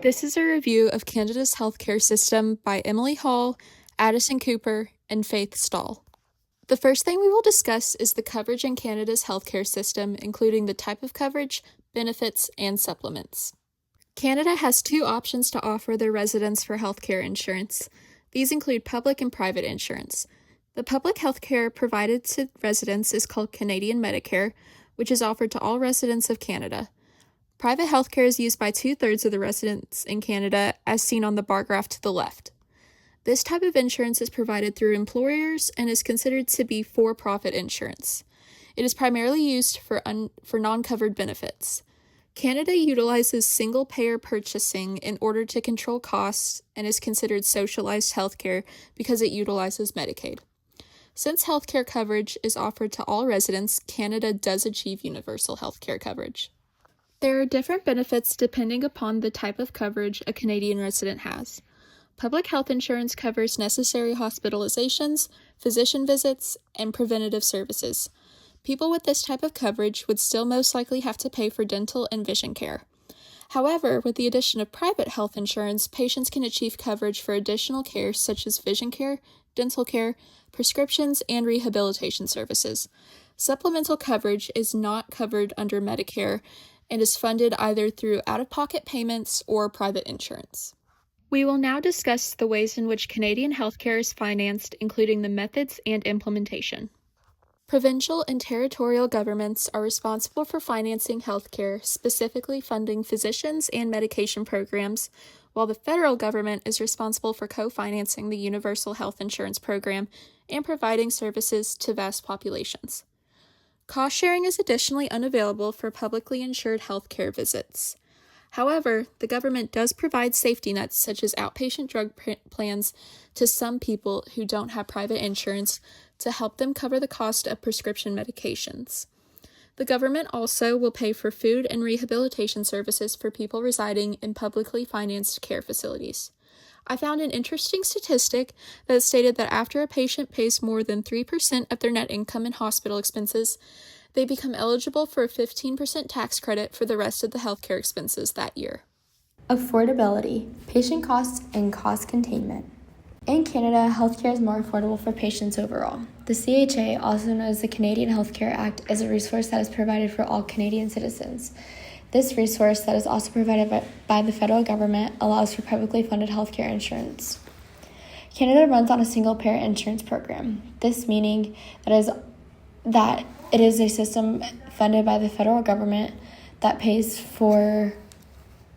This is a review of Canada's healthcare system by Emily Hall, Addison Cooper, and Faith Stahl. The first thing we will discuss is the coverage in Canada's healthcare system, including the type of coverage, benefits, and supplements. Canada has two options to offer their residents for healthcare insurance. These include public and private insurance. The public healthcare provided to residents is called Canadian Medicare, which is offered to all residents of Canada. Private healthcare is used by 2/3 of the residents in Canada, as seen on the bar graph to the left. This type of insurance is provided through employers and is considered to be for-profit insurance. It is primarily used for non-covered benefits. Canada utilizes single-payer purchasing in order to control costs and is considered socialized healthcare because it utilizes Medicaid. Since healthcare coverage is offered to all residents, Canada does achieve universal healthcare coverage. There are different benefits depending upon the type of coverage a Canadian resident has. Public health insurance covers necessary hospitalizations, physician visits, and preventative services. People with this type of coverage would still most likely have to pay for dental and vision care. However, with the addition of private health insurance, patients can achieve coverage for additional care such as vision care, dental care, prescriptions, and rehabilitation services. Supplemental coverage is not covered under Medicare and is funded either through out-of-pocket payments or private insurance. We will now discuss the ways in which Canadian healthcare is financed, including the methods and implementation. Provincial and territorial governments are responsible for financing healthcare, specifically funding physicians and medication programs, while the federal government is responsible for co-financing the Universal Health Insurance Program and providing services to vast populations. Cost sharing is additionally unavailable for publicly insured healthcare visits. However, the government does provide safety nets such as outpatient drug plans to some people who don't have private insurance to help them cover the cost of prescription medications. The government also will pay for food and rehabilitation services for people residing in publicly financed care facilities. I found an interesting statistic that stated that after a patient pays more than 3% of their net income in hospital expenses, they become eligible for a 15% tax credit for the rest of the healthcare expenses that year. Affordability, patient costs, and cost containment. In Canada, healthcare is more affordable for patients overall. The CHA, also known as the Canadian Healthcare Act, is a resource that is provided for all Canadian citizens. This resource, that is also provided by the federal government, allows for publicly funded healthcare insurance. Canada runs on a single-payer insurance program. This meaning that it is a system funded by the federal government that pays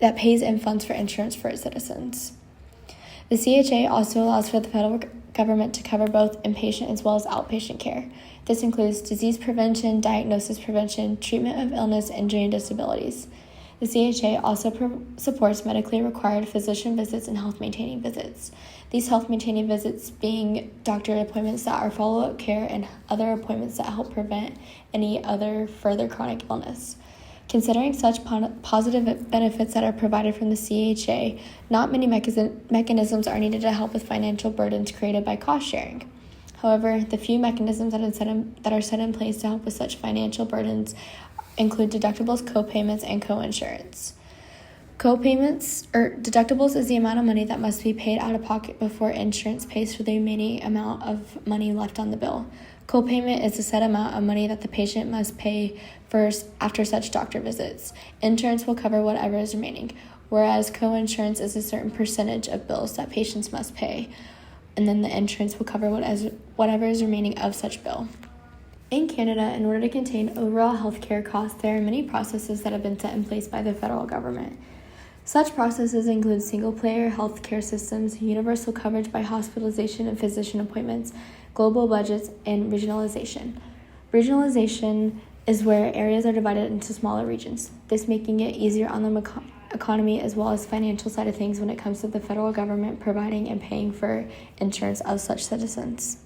and funds for insurance for its citizens. The CHA also allows for the federal government to cover both inpatient as well as outpatient care. This includes disease prevention, diagnosis prevention, treatment of illness, injury, and disabilities. The CHA also supports medically required physician visits and health maintaining visits. These health maintaining visits being doctor appointments that are follow-up care and other appointments that help prevent any other further chronic illness. Considering such positive benefits that are provided from the CHA, not many mechanisms are needed to help with financial burdens created by cost sharing. However, the few mechanisms that are set in place to help with such financial burdens include deductibles, co-payments, and co-insurance. Co-payments, or deductibles, is the amount of money that must be paid out of pocket before insurance pays for the remaining amount of money left on the bill. Co-payment is a set amount of money that the patient must pay first after such doctor visits. Insurance will cover whatever is remaining, whereas co-insurance is a certain percentage of bills that patients must pay, and then the insurance will cover whatever is remaining of such bill. In Canada, in order to contain overall healthcare costs, there are many processes that have been set in place by the federal government. Such processes include single-payer healthcare systems, universal coverage by hospitalization and physician appointments, global budgets, and regionalization. Regionalization is where areas are divided into smaller regions, this making it easier on the economy as well as financial side of things when it comes to the federal government providing and paying for insurance of such citizens.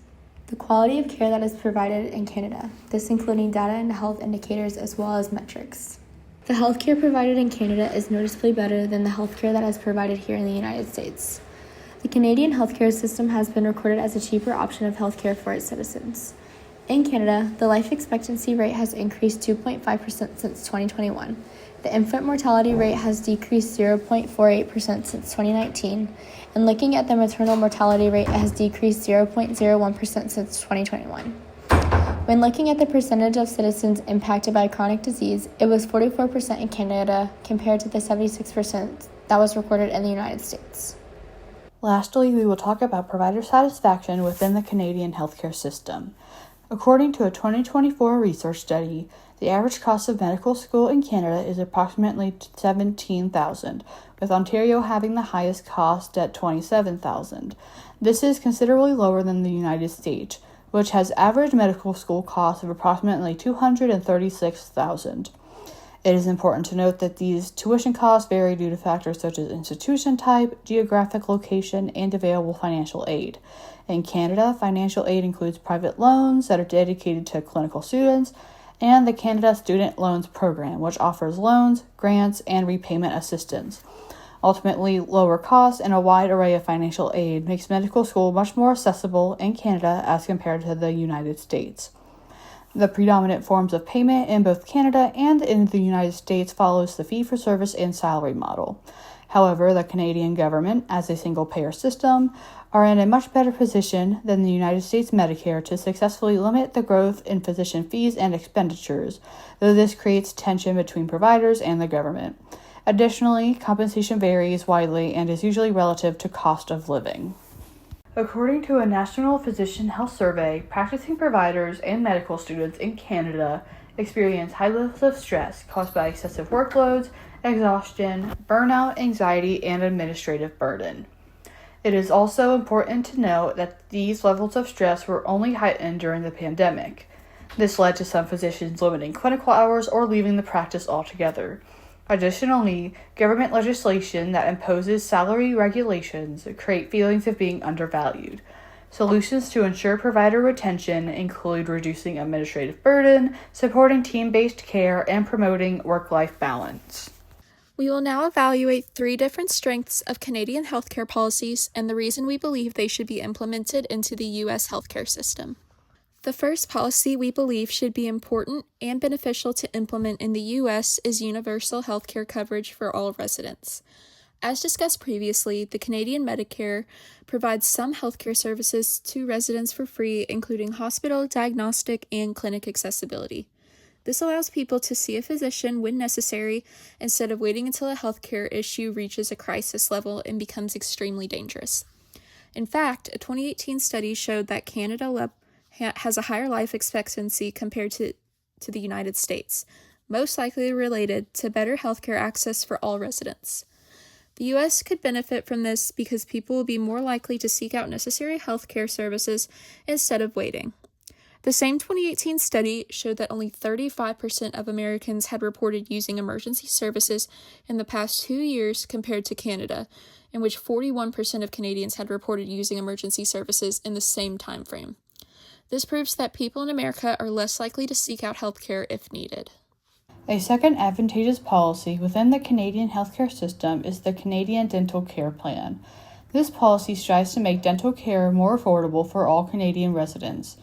The quality of care that is provided in Canada, this including data and health indicators as well as metrics. The healthcare provided in Canada is noticeably better than the healthcare that is provided here in the United States. The Canadian healthcare system has been recorded as a cheaper option of healthcare for its citizens. In Canada, the life expectancy rate has increased 2.5% since 2021. The infant mortality rate has decreased 0.48% since 2019, and looking at the maternal mortality rate, it has decreased 0.01% since 2021. When looking at the percentage of citizens impacted by chronic disease, it was 44% in Canada compared to the 76% that was recorded in the United States. Lastly, we will talk about provider satisfaction within the Canadian healthcare system. According to a 2024 research study, the average cost of medical school in Canada is approximately $17,000, with Ontario having the highest cost at $27,000. This is considerably lower than the United States, which has average medical school costs of approximately $236,000. It is important to note that these tuition costs vary due to factors such as institution type, geographic location, and available financial aid. In Canada, financial aid includes private loans that are dedicated to clinical students, and the Canada Student Loans Program, which offers loans, grants, and repayment assistance. Ultimately, lower costs and a wide array of financial aid makes medical school much more accessible in Canada as compared to the United States. The predominant forms of payment in both Canada and in the United States follows the fee-for-service and salary model. However, the Canadian government, as a single-payer system, are in a much better position than the United States Medicare to successfully limit the growth in physician fees and expenditures, though this creates tension between providers and the government. Additionally, compensation varies widely and is usually relative to cost of living. According to a National Physician Health Survey, practicing providers and medical students in Canada experience high levels of stress caused by excessive workloads, exhaustion, burnout, anxiety, and administrative burden. It is also important to note that these levels of stress were only heightened during the pandemic. This led to some physicians limiting clinical hours or leaving the practice altogether. Additionally, government legislation that imposes salary regulations create feelings of being undervalued. Solutions to ensure provider retention include reducing administrative burden, supporting team-based care, and promoting work-life balance. We will now evaluate 3 different strengths of Canadian healthcare policies and the reason we believe they should be implemented into the U.S. healthcare system. The first policy we believe should be important and beneficial to implement in the U.S. is universal healthcare coverage for all residents. As discussed previously, the Canadian Medicare provides some healthcare services to residents for free, including hospital, diagnostic, and clinic accessibility. This allows people to see a physician when necessary instead of waiting until a healthcare issue reaches a crisis level and becomes extremely dangerous. In fact, a 2018 study showed that Canada has a higher life expectancy compared to the United States, most likely related to better healthcare access for all residents. The U.S. could benefit from this because people will be more likely to seek out necessary healthcare services instead of waiting. The same 2018 study showed that only 35% of Americans had reported using emergency services in the past 2 years compared to Canada, in which 41% of Canadians had reported using emergency services in the same time frame. This proves that people in America are less likely to seek out healthcare if needed. A second advantageous policy within the Canadian healthcare system is the Canadian Dental Care Plan. This policy strives to make dental care more affordable for all Canadian residents.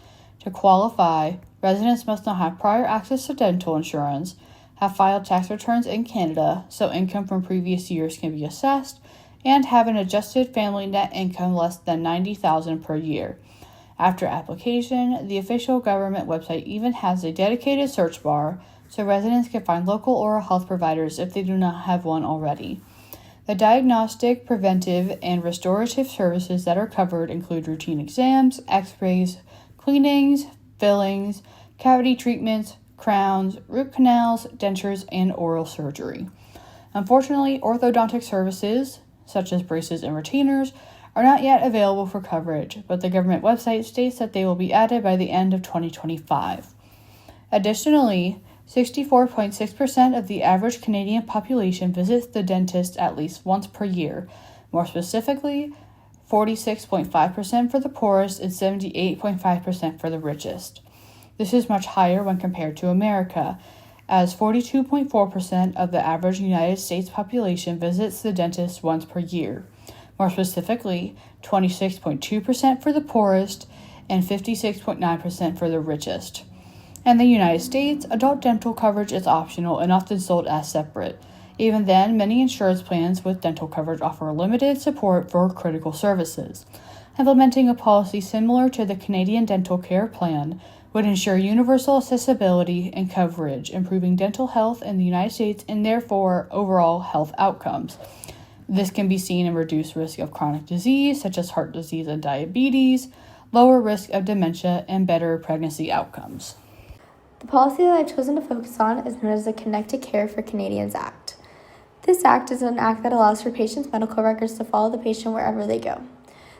To qualify, residents must not have prior access to dental insurance, have filed tax returns in Canada so income from previous years can be assessed, and have an adjusted family net income less than $90,000 per year. After application, the official government website even has a dedicated search bar so residents can find local oral health providers if they do not have one already. The diagnostic, preventive, and restorative services that are covered include routine exams, x-rays, cleanings, fillings, cavity treatments, crowns, root canals, dentures, and oral surgery. Unfortunately, orthodontic services, such as braces and retainers, are not yet available for coverage, but the government website states that they will be added by the end of 2025. Additionally, 64.6% of the average Canadian population visits the dentist at least once per year. More specifically, 46.5% for the poorest and 78.5% for the richest. This is much higher when compared to America, as 42.4% of the average United States population visits the dentist once per year. More specifically, 26.2% for the poorest and 56.9% for the richest. In the United States, adult dental coverage is optional and often sold as separate. Even then, many insurance plans with dental coverage offer limited support for critical services. Implementing a policy similar to the Canadian Dental Care Plan would ensure universal accessibility and coverage, improving dental health in the United States and therefore overall health outcomes. This can be seen in reduced risk of chronic disease, such as heart disease and diabetes, lower risk of dementia, and better pregnancy outcomes. The policy that I've chosen to focus on is known as the Connected Care for Canadians Act. This act is an act that allows for patients' medical records to follow the patient wherever they go.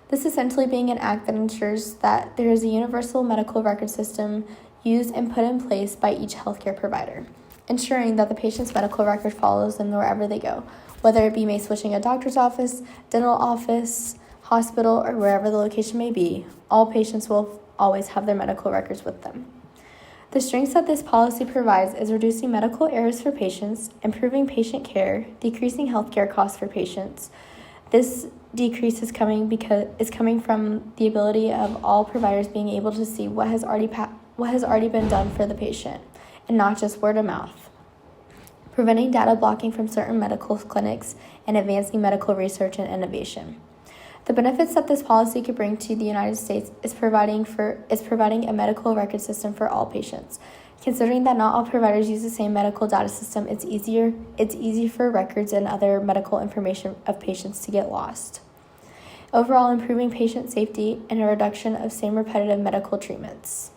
This essentially being an act that ensures that there is a universal medical record system used and put in place by each healthcare provider, ensuring that the patient's medical record follows them wherever they go, whether it be switching a doctor's office, dental office, hospital, or wherever the location may be. All patients will always have their medical records with them. The strengths that this policy provides is reducing medical errors for patients, improving patient care, decreasing healthcare costs for patients. This decrease is coming from the ability of all providers being able to see what has already been done for the patient, and not just word of mouth. Preventing data blocking from certain medical clinics and advancing medical research and innovation. The benefits that this policy could bring to the United States is providing a medical record system for all patients. Considering that not all providers use the same medical data system, it's easy for records and other medical information of patients to get lost. Overall, improving patient safety and a reduction of same repetitive medical treatments.